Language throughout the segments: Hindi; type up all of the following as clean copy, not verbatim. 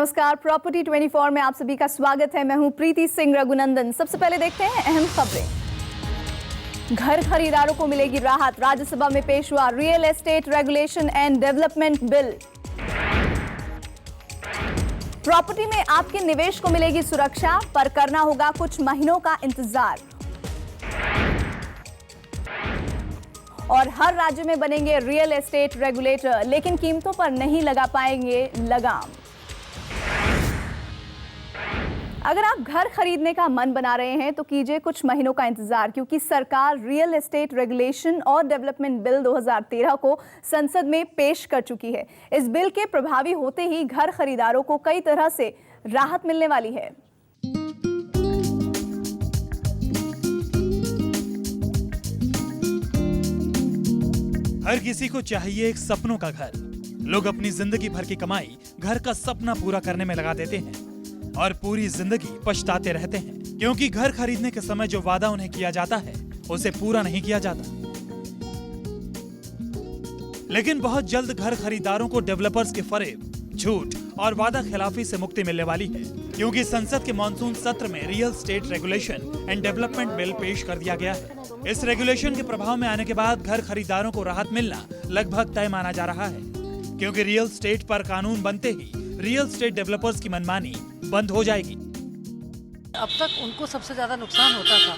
नमस्कार, प्रॉपर्टी 24 में आप सभी का स्वागत है। मैं हूं प्रीति सिंह रघुनंदन। सबसे पहले देखते हैं अहम खबरें। घर खरीदारों को मिलेगी राहत, राज्यसभा में पेश हुआ real estate regulation and development bill. Property में आपके निवेश को मिलेगी सुरक्षा, पर करना होगा कुछ महीनों का इंतजार। और हर राज्य में बनेंगे रियल एस्टेट रेगुलेटर, लेकिन कीमतों पर नहीं लगा पाएंगे लगाम। अगर आप घर खरीदने का मन बना रहे हैं तो कीजिए कुछ महीनों का इंतजार, क्योंकि सरकार रियल एस्टेट रेगुलेशन और डेवलपमेंट बिल 2013 को संसद में पेश कर चुकी है। इस बिल के प्रभावी होते ही घर खरीदारों को कई तरह से राहत मिलने वाली है। हर किसी को चाहिए एक सपनों का घर। लोग अपनी जिंदगी भर की कमाई घर का सपना पूरा करने में लगा देते हैं और पूरी जिंदगी पछताते रहते हैं, क्योंकि घर खरीदने के समय जो वादा उन्हें किया जाता है उसे पूरा नहीं किया जाता। लेकिन बहुत जल्द घर खरीदारों को डेवलपर्स के फरेब, झूठ और वादा खिलाफी से मुक्ति मिलने वाली है, क्योंकि संसद के मॉनसून सत्र में real estate regulation and development bill पेश कर दिया गया है। इस रेगुलेशन के प्रभाव में आने के बाद घर खरीदारों को राहत मिलना लगभग तय माना जा रहा है, क्योंकि रियल एस्टेट पर कानून बनते ही रियल एस्टेट डेवलपर्स की मनमानी बंद हो जाएगी। अब तक उनको सबसे ज़्यादा नुकसान होता था,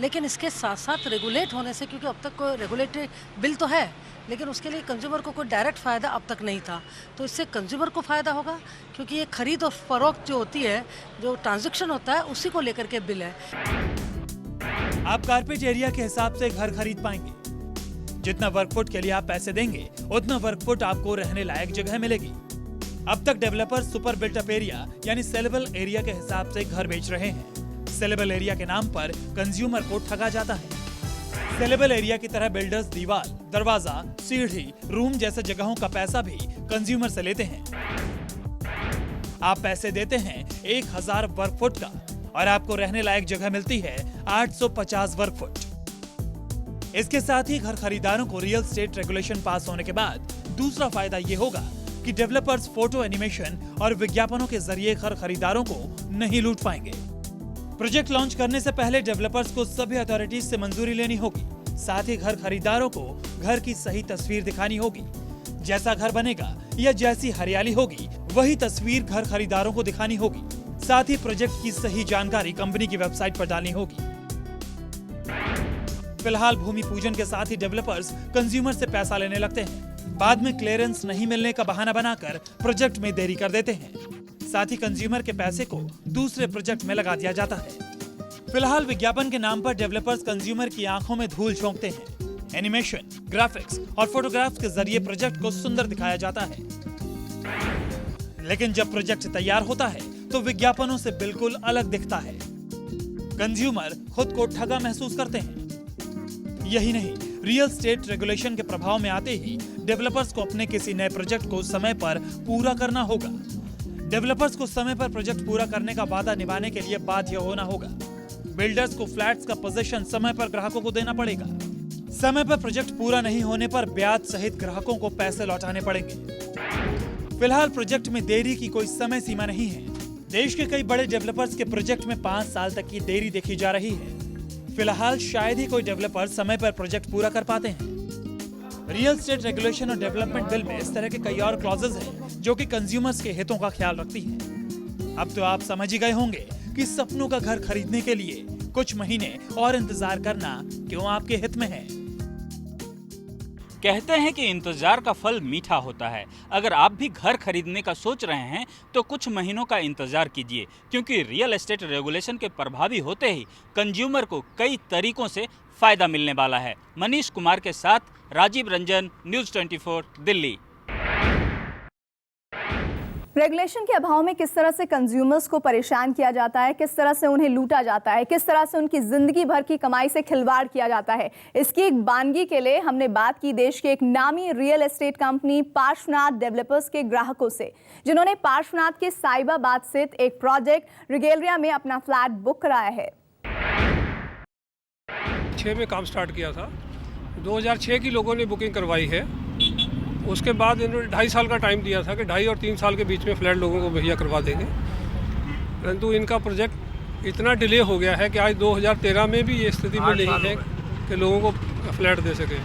लेकिन इसके साथ साथ रेगुलेट होने से, क्योंकि अब तक कोई रेगुलेटरी बिल तो है लेकिन उसके लिए कंज्यूमर को कोई डायरेक्ट फ़ायदा अब तक नहीं था, तो इससे कंज्यूमर को फ़ायदा होगा, क्योंकि ये खरीद और फरोख्त जो होती है, जो ट्रांजैक्शन होता है, उसी को लेकर के बिल है। आप कारपेट एरिया के हिसाब से घर खरीद पाएंगे। जितना वर्ग फुट के लिए आप पैसे देंगे उतना वर्ग फुट आपको रहने लायक जगह मिलेगी। अब तक developer super built up area यानी सेलेबल एरिया के हिसाब से घर बेच रहे हैं। सेलेबल एरिया के नाम पर कंज्यूमर को ठगा जाता है। सेलेबल एरिया की तरह बिल्डर्स दीवार, दरवाजा, सीढ़ी, रूम जैसे जगहों का पैसा भी कंज्यूमर से लेते हैं। आप पैसे देते हैं 1000 वर्ग फुट का और आपको रहने लायक जगह मिलती है 850 वर्ग फुट। इसके साथ ही घर खरीदारों को रियल एस्टेट रेगुलेशन पास होने के बाद दूसरा फायदा ये होगा कि डेवलपर्स फोटो एनिमेशन और विज्ञापनों के जरिए घर खरीदारों को नहीं लूट पाएंगे। प्रोजेक्ट लॉन्च करने से पहले डेवलपर्स को सभी अथॉरिटीज से मंजूरी लेनी होगी। साथ ही घर खरीदारों को घर की सही तस्वीर दिखानी होगी। जैसा घर बनेगा या जैसी हरियाली होगी वही तस्वीर घर खरीदारों को दिखानी होगी। साथ ही प्रोजेक्ट की सही जानकारी कंपनी की वेबसाइट पर डालनी होगी। फिलहाल भूमि पूजन के साथ ही डेवलपर्स कंज्यूमर से पैसा लेने लगते हैं। बाद में क्लियरेंस नहीं मिलने का बहाना बनाकर प्रोजेक्ट में देरी कर देते हैं। साथ ही कंज्यूमर के पैसे को दूसरे प्रोजेक्ट में लगा दिया जाता है। फिलहाल विज्ञापन के नाम पर डेवलपर्स कंज्यूमर की आंखों में धूल झोंकते हैं। एनिमेशन, ग्राफिक्स और फोटोग्राफ्स के जरिए प्रोजेक्ट को सुंदर दिखाया जाता है, लेकिन जब प्रोजेक्ट तैयार होता है तो विज्ञापनों से बिल्कुल अलग दिखता है। कंज्यूमर खुद को ठगा महसूस करते हैं। यही नहीं, रियल एस्टेट रेगुलेशन के प्रभाव में आते ही डेवलपर्स को अपने किसी नए प्रोजेक्ट को समय पर पूरा करना होगा। डेवलपर्स को समय पर प्रोजेक्ट पूरा करने का वादा निभाने के लिए बाध्य होना होगा। बिल्डर्स को फ्लैट्स का पोजीशन समय पर ग्राहकों को देना पड़ेगा। समय पर प्रोजेक्ट पूरा नहीं होने पर ब्याज सहित ग्राहकों को पैसे लौटाने पड़ेंगे। फिलहाल प्रोजेक्ट में देरी की कोई समय सीमा नहीं है। देश के कई बड़े डेवलपर्स के प्रोजेक्ट में 5 साल तक की देरी देखी जा रही है। फिलहाल शायद ही कोई डेवलपर समय पर प्रोजेक्ट पूरा कर पाते हैं। रियल एस्टेट रेगुलेशन और डेवलपमेंट बिल में इस तरह के कई और क्लॉजेस हैं जो कि कंज्यूमर्स के हितों का ख्याल रखती हैं। अब तो आप समझ ही गए होंगे कि सपनों का घर खरीदने के लिए कुछ महीने और इंतजार करना क्यों आपके हित में है। कहते हैं कि इंतजार का फल मीठा होता है। अगर आप भी घर खरीदने का सोच रहे हैं तो कुछ महीनों का इंतजार कीजिए, क्योंकि रियल एस्टेट रेगुलेशन के प्रभावी होते ही कंज्यूमर को कई तरीकों से फायदा मिलने वाला है। मनीष कुमार के साथ राजीव रंजन, न्यूज़ 24, दिल्ली। रेगुलेशन के अभाव में किस तरह से कंज्यूमर्स को परेशान किया जाता है, किस तरह से उन्हें लूटा जाता है, किस तरह से उनकी जिंदगी भर की कमाई से खिलवाड़ किया जाता है, इसकी एक बानगी के लिए हमने बात की देश के एक नामी real estate company Parshvanath developers के ग्राहकों से, जिन्होंने पार्श्वनाथ के साहिबाबाद स्थित एक प्रोजेक्ट रिगेलिया में अपना फ्लैट बुक कराया है। 2006 में काम स्टार्ट किया था। 2006 की लोगों ने बुकिंग करवाई है उसके बाद इन्होंने 2.5 साल का टाइम दिया था कि 2.5 और 3 साल के बीच में फ्लैट लोगों को मुहैया करवा देंगे, परंतु इनका प्रोजेक्ट इतना डिले हो गया है कि आज 2013 में भी ये स्थिति में नहीं है कि लोगों को फ्लैट दे सके।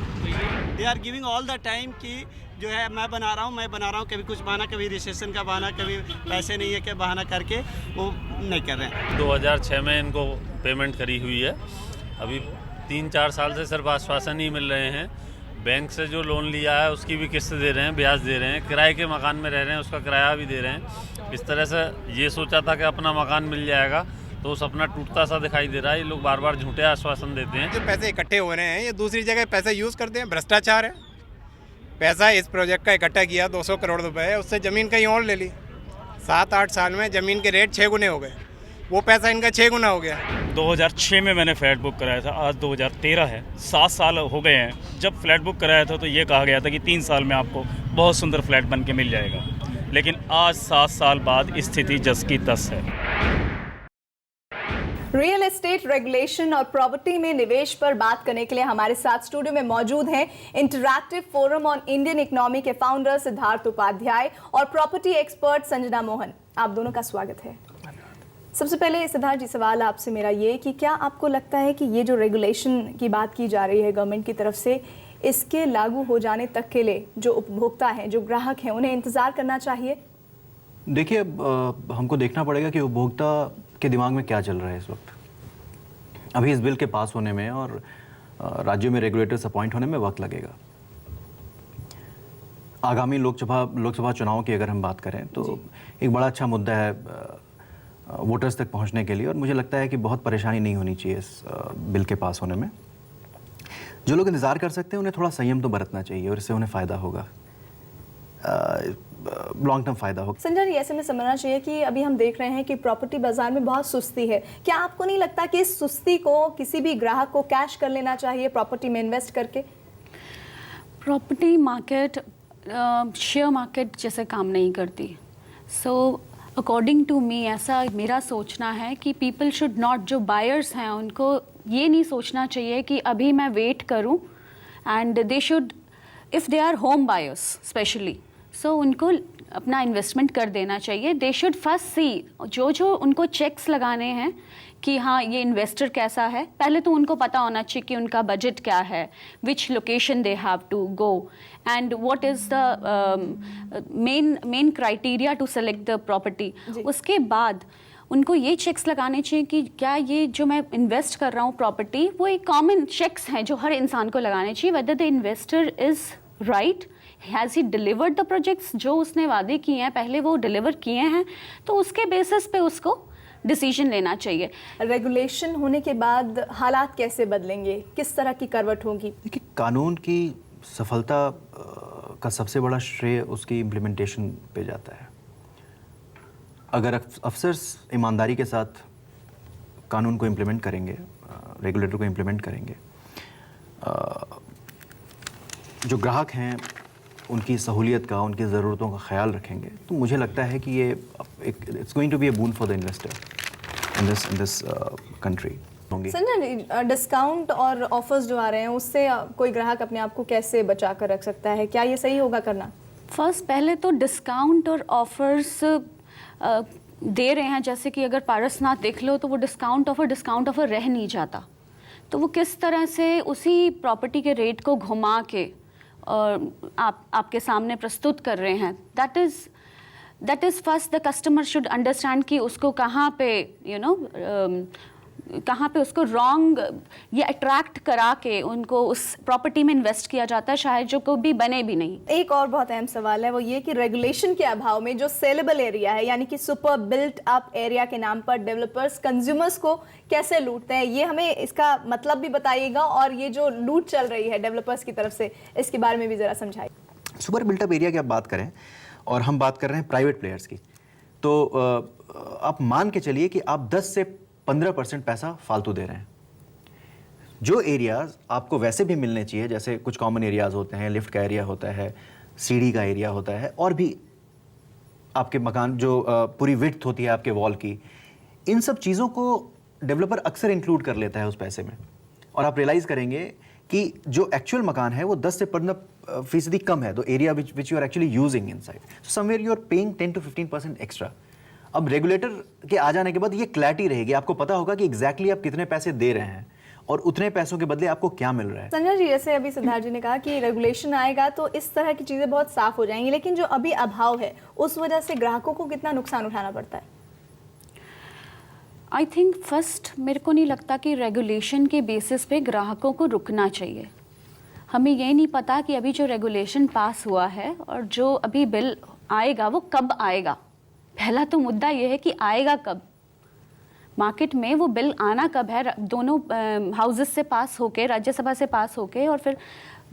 They are giving all the time कि जो है मैं बना रहा हूँ, कभी कुछ बहाना, कभी रिसेशन का बहाना, कभी पैसे नहीं है के बहाना करके वो नहीं कर रहे हैं। 2006 में इनको पेमेंट करी हुई है, अभी 3-4 साल से सिर्फ आश्वासन ही मिल रहे हैं। बैंक से जो लोन लिया है उसकी भी किस्त दे रहे हैं, ब्याज दे रहे हैं, किराए के मकान में रह रहे हैं उसका किराया भी दे रहे हैं। इस तरह से ये सोचा था कि अपना मकान मिल जाएगा, तो सपना टूटता सा दिखाई दे रहा है। ये लोग बार बार झूठे आश्वासन देते हैं। जो पैसे इकट्ठे हो रहे हैं ये दूसरी जगह पैसे यूज़ करते हैं, भ्रष्टाचार है। पैसा इस प्रोजेक्ट का इकट्ठा किया 200 करोड़ रुपए, उससे ज़मीन कहीं और ले ली। 7-8 साल में ज़मीन के रेट 6 गुने हो गए, वो पैसा इनका 6 गुना हो गया। 2006 में मैंने फ्लैट बुक कराया था, आज 2013 है, 7 साल हो गए हैं। जब फ्लैट बुक कराया था तो ये कहा गया था कि 3 साल में आपको बहुत सुंदर फ्लैट बन के मिल जाएगा, लेकिन आज 7 साल बाद स्थिति जस की तस है। रियल एस्टेट रेगुलेशन और प्रॉपर्टी में निवेश पर बात करने के लिए हमारे साथ स्टूडियो में मौजूद हैं interactive forum on Indian economy के फाउंडर सिद्धार्थ उपाध्याय और प्रॉपर्टी एक्सपर्ट संजना मोहन। आप दोनों का स्वागत है। सबसे पहले सिद्धार्थ जी, सवाल आपसे मेरा ये कि क्या आपको लगता है कि ये जो रेगुलेशन की बात की जा रही है गवर्नमेंट की तरफ से, इसके लागू हो जाने तक के लिए जो उपभोक्ता हैं, जो ग्राहक हैं, उन्हें इंतजार करना चाहिए? देखिए, हमको देखना पड़ेगा कि उपभोक्ता के दिमाग में क्या चल रहा है इस वक्त। अभी इस बिल के पास होने में और राज्यों में रेगुलेटर्स अपॉइंट होने में वक्त लगेगा। आगामी लोकसभा चुनाव की अगर हम बात करें तो एक बड़ा अच्छा मुद्दा है वोटर्स तक पहुंचने के लिए, और मुझे लगता है कि बहुत परेशानी नहीं होनी चाहिए इस बिल के पास होने में। जो लोग इंतज़ार कर सकते हैं उन्हें थोड़ा संयम तो बरतना चाहिए, और इससे उन्हें फ़ायदा होगा, लॉन्ग टर्म फ़ायदा होगा। संजय जी, ऐसे में समझना चाहिए कि अभी हम देख रहे हैं कि प्रॉपर्टी बाजार में बहुत सुस्ती है। क्या आपको नहीं लगता कि इस सुस्ती को किसी भी ग्राहक को कैश कर लेना चाहिए प्रॉपर्टी में इन्वेस्ट करके? प्रॉपर्टी मार्केट शेयर मार्केट जैसे काम नहीं करती। सो अकॉर्डिंग टू मी, ऐसा मेरा सोचना है कि पीपल शुड नॉट, जो बायर्स हैं उनको ये नहीं सोचना चाहिए कि अभी मैं वेट करूं, and they should, if they are home buyers specially, so उनको अपना इन्वेस्टमेंट कर देना चाहिए। दे शुड फर्स्ट सी, जो उनको चेक्स लगाने हैं कि हाँ ये इन्वेस्टर कैसा है, पहले तो उनको पता होना चाहिए कि उनका बजट क्या है, which location they have to go, and what is the main criteria to select the property. उसके बाद उनको ये चेक्स लगाने चाहिए कि क्या ये जो मैं इन्वेस्ट कर रहा हूँ प्रॉपर्टी, वो एक कॉमन चेक्स हैं जो हर इंसान को लगाने चाहिए, whether the investor is right, has he delivered the projects, जो उसने वादे किए हैं पहले वो डिलीवर किए हैं, तो उसके बेसिस पे उसको डिसीजन लेना चाहिए। रेगुलेशन होने के बाद हालात कैसे बदलेंगे, किस तरह की करवट होगी? देखिए, कानून की सफलता का सबसे बड़ा श्रेय उसकी इम्प्लीमेंटेशन पे जाता है। अगर अफसर्स ईमानदारी के साथ कानून को इम्प्लीमेंट करेंगे, रेगुलेटर को इम्प्लीमेंट करेंगे, जो ग्राहक हैं उनकी सहूलियत का, उनकी ज़रूरतों का ख्याल रखेंगे, तो मुझे लगता है कि ये it's going to be a boon for the investor in this country. Sanjay, discount और ऑफर्स जो आ रहे हैं उससे कोई ग्राहक अपने आप को कैसे बचा कर रख सकता है? क्या ये सही होगा करना? पहले तो डिस्काउंट और ऑफर्स दे रहे हैं, जैसे कि अगर पारसनाथ देख लो तो वो डिस्काउंट ऑफर रह नहीं जाता, तो वो किस तरह से उसी प्रॉपर्टी के रेट को घुमा के और आपके सामने प्रस्तुत कर रहे हैं। That is first the customer should understand कि उसको कहाँ पे कहाँ पे उसको रॉन्ग ये अट्रैक्ट करा के उनको उस प्रॉपर्टी में इन्वेस्ट किया जाता है, शायद जो कभी बने भी नहीं। एक और बहुत अहम सवाल है, वो ये कि रेगुलेशन के अभाव में जो सेलेबल एरिया है, यानी कि सुपर बिल्ट अप एरिया के नाम पर डेवलपर्स कंज्यूमर्स को कैसे लूटते हैं, ये हमें इसका मतलब भी बताइएगा, और ये जो लूट चल रही है डेवलपर्स की तरफ से, इसके बारे में भी ज़रा समझाइए। सुपर बिल्ट अप एरिया की आप बात करें और हम बात कर रहे हैं प्राइवेट प्लेयर्स की, तो आप मान के चलिए कि आप 10 से 15% पैसा फालतू दे रहे हैं। जो एरियाज़ आपको वैसे भी मिलने चाहिए, जैसे कुछ कॉमन एरियाज़ होते हैं, लिफ्ट का एरिया होता है, सीढ़ी का एरिया होता है, और भी आपके मकान जो पूरी विड्थ होती है आपके वॉल की, इन सब चीज़ों को डेवलपर अक्सर इंक्लूड कर लेता है उस पैसे में। और आप रियलाइज़ करेंगे कि जो एक्चुअल मकान है वो 10 से 15% कम है, the area which you are actually using inside, so somewhere you are paying 10 to 15% extra. अब रेगुलेटर के आ जाने के बाद ये क्लैरिटी रहेगी, आपको पता होगा कि एग्जैक्टली आप कितने पैसे दे रहे हैं और उतने पैसों के बदले आपको क्या मिल रहा है। संजय जी, जैसे अभी सिद्धार्थ जी ने कहा कि रेगुलेशन आएगा तो इस तरह की चीज़ें बहुत साफ हो जाएंगी, लेकिन जो अभी अभाव है उस वजह से ग्राहकों को कितना नुकसान उठाना पड़ता है? आई थिंक फर्स्ट मेरे को नहीं लगता कि रेगुलेशन के बेसिस पे ग्राहकों को रुकना चाहिए। हमें ये नहीं पता कि अभी जो रेगुलेशन पास हुआ है और जो अभी बिल आएगा वो कब आएगा। पहला तो मुद्दा ये है कि आएगा कब, मार्केट में वो बिल आना कब है, दोनों हाउसेस से पास होके, राज्यसभा से पास होके, और फिर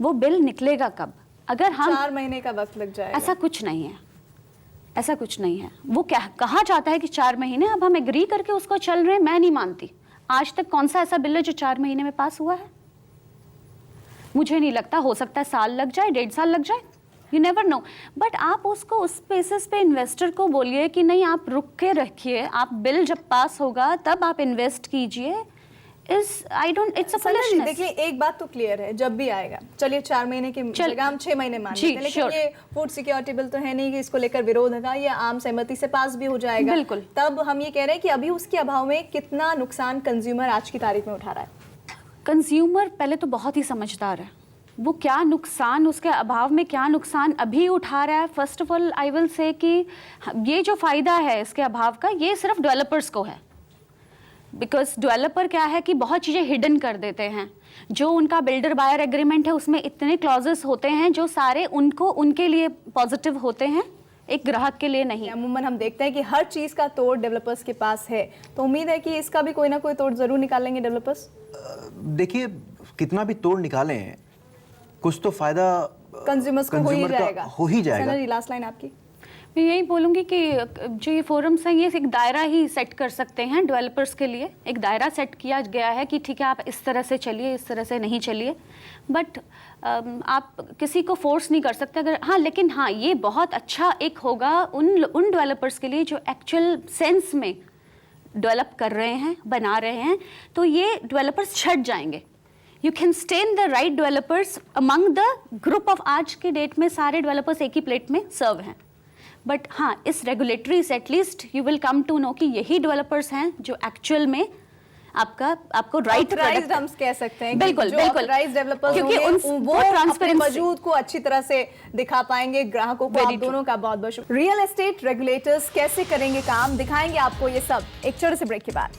वो बिल निकलेगा कब। अगर हम 4 महीने का वक्त लग जाएगा। ऐसा कुछ नहीं है, ऐसा कुछ नहीं है। वो क्या कहा जाता है कि 4 महीने, अब हम एग्री करके उसको चल रहे हैं। मैं नहीं मानती आज तक कौन सा ऐसा बिल है जो 4 महीने में पास हुआ है। मुझे नहीं लगता, हो सकता है साल लग जाए, 1.5 साल लग जाए, यू नेवर नो। बट आप उसको उस बेसिस पे इन्वेस्टर को बोलिए कि नहीं आप रुक के रखिए, आप बिल जब पास होगा तब आप इन्वेस्ट कीजिए, इट्स अ फुलिशनेस। देखिए एक बात तो क्लियर है, जब भी आएगा, चलिए 4 महीने के जगह हम 6 महीने मान लेते हैं, लेकिन ये फूड सिक्योरिटी बिल तो है नहीं कि इसको लेकर विरोध होगा, ये आम सहमति से पास भी हो जाएगा। बिल्कुल। तब हम ये कह रहे हैं कि अभी उसके अभाव में कितना नुकसान कंज्यूमर आज की तारीख में उठा रहा है। कंज्यूमर पहले तो बहुत ही समझदार है, वो क्या नुकसान उसके अभाव में क्या नुकसान अभी उठा रहा है। First of all I will say कि ये जो फ़ायदा है इसके अभाव का, ये सिर्फ डेवलपर्स को है। बिकॉज डेवलपर क्या है कि बहुत चीज़ें हिडन कर देते हैं। जो उनका बिल्डर बायर एग्रीमेंट है उसमें इतने क्लॉजेस होते हैं जो सारे उनके लिए पॉजिटिव होते हैं, एक ग्राहक के लिए नहीं। अमूमन हम देखते हैं कि हर चीज़ का तोड़ डेवलपर्स के पास है, तो उम्मीद है कि इसका भी कोई ना कोई तोड़ जरूर निकालेंगे डेवलपर्स। देखिए कितना भी तोड़ निकालें, कुछ तो फायदा कंज्यूमर्स को हो ही जाएगा। लास्ट लाइन आपकी। मैं यही बोलूँगी कि जो ये फोरम्स हैं ये एक दायरा ही सेट कर सकते हैं डेवलपर्स के लिए। एक दायरा सेट किया गया है कि ठीक है आप इस तरह से चलिए, इस तरह से नहीं चलिए, बट आप किसी को फोर्स नहीं कर सकते। अगर हाँ, लेकिन हाँ ये बहुत अच्छा एक होगा उन डेवलपर्स के लिए जो एक्चुअल सेंस में डेवलप कर रहे हैं, बना रहे हैं, तो ये डेवलपर्स छट जाएंगे। You can stay in the right developers among the group of, आज के डेट में सारे डेवलपर्स एक ही प्लेट में सर्व हैं। बट हाँ, इस रेगुलेटरी से at least you will come to know कि यही डेवलपर्स हैं जो एक्चुअल में आपको राइट ऑथराइज्ड हम कह सकते हैं। बिल्कुल जो बिल्कुल ऑथराइज्ड डेवलपर्स क्योंकि वो अपने मौजूद को अच्छी तरह से दिखा पाएंगे ग्राहकों को। आप दोनों का बहुत बहुत शुक्रिया। रियल एस्टेट रेगुलेटर्स कैसे करेंगे काम, दिखाएंगे आपको ये सब एक छोटे से ब्रेक के बाद।